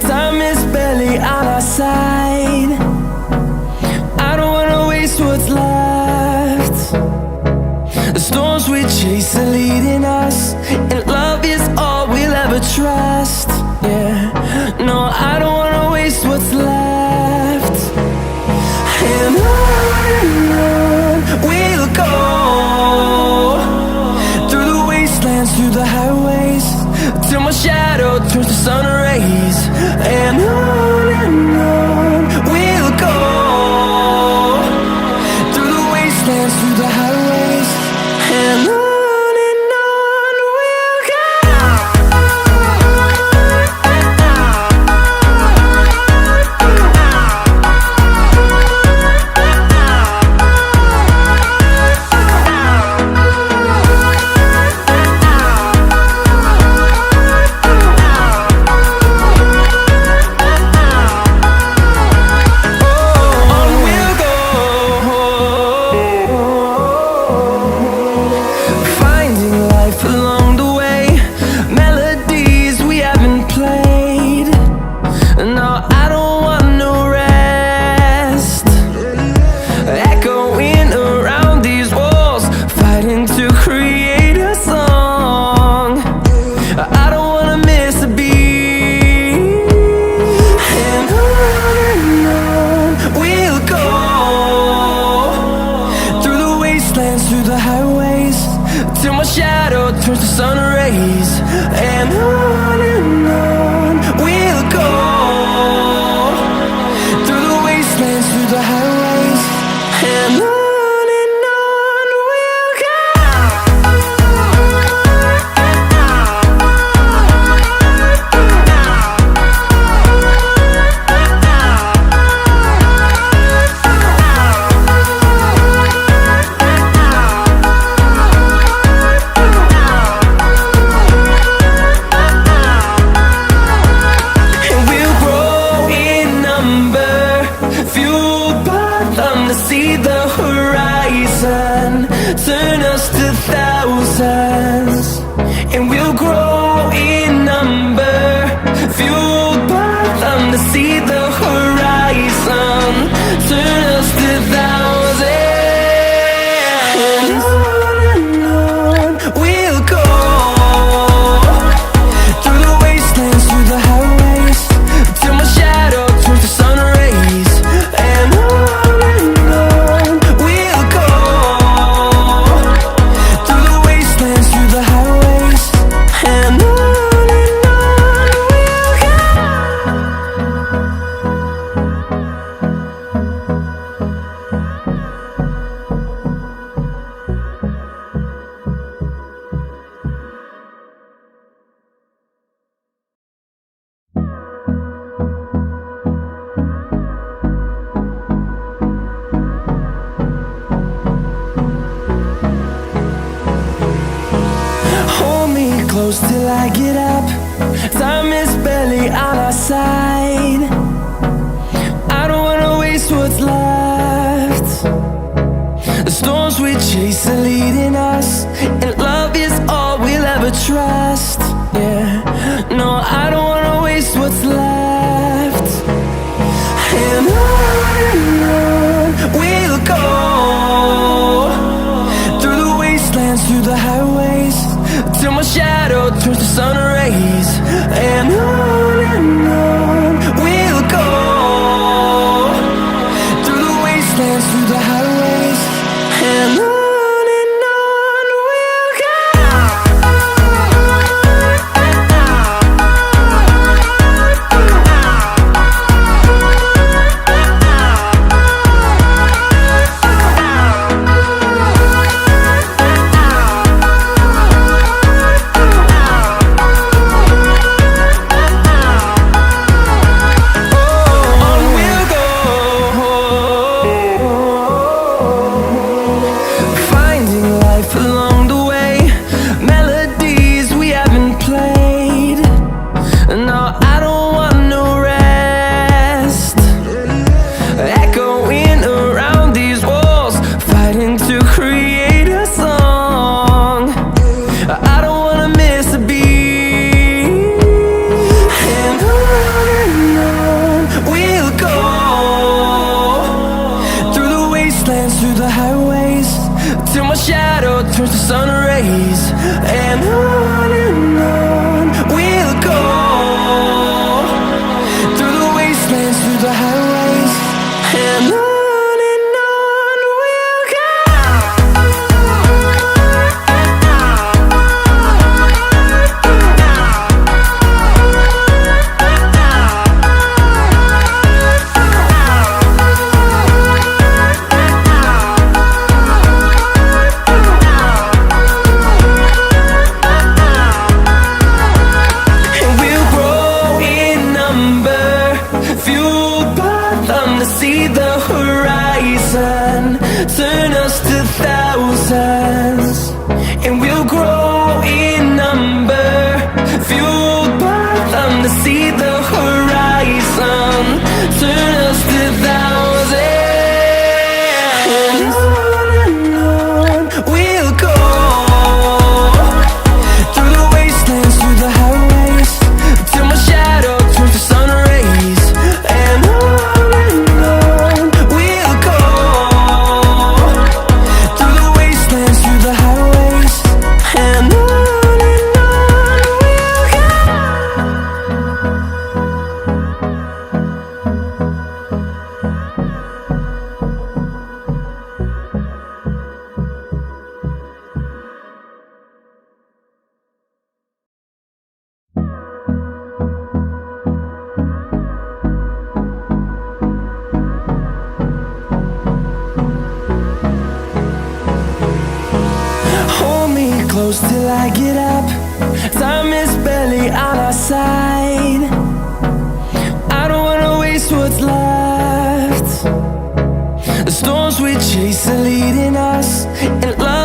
Time is barely on our side. I don't wanna waste what's left. The storms we chase are leading us, and love is all we'll ever trust. Yeah, no, I don't wanna waste what's left. And on we'll go, through the wastelands, through the highways, till my shadow turns to sun rays. And on we'll go, through the wastelands, through the highways, and on we'll go. Through the highways, till my shadow turns to sun rays. And on we'll go, through the wastelands, through the highways, and on we'll go. See the horizon turn us to thousands, and we'll grow in number, fueled by them. To see the horizon turn us to thousands, and on we'll go, through the wastelands, through the highways, till my shadow turns to sun rays. And close till I get up. Time is barely on our side. I don't wanna waste what's left. The storms we chase are leading us, and love is all we'll ever trust. Yeah, no, I don't wanna waste what's left. And on we'll go, through the wastelands, through the highways, till my shadow turns to sun rays. And on we'll see the horizon, turn us to thousands, and we'll grow in number, fueled by them to see the horizon, turn us to thousands. And on we'll go, through the wastelands, through the highways, till my shadow turns to sun rays. And on we'll go, through the wastelands, through the highways. And on we'll go. Hold me close till I get up. Time is barely on our side. I don't wanna waste what's left. The storms we chase are leading us, and love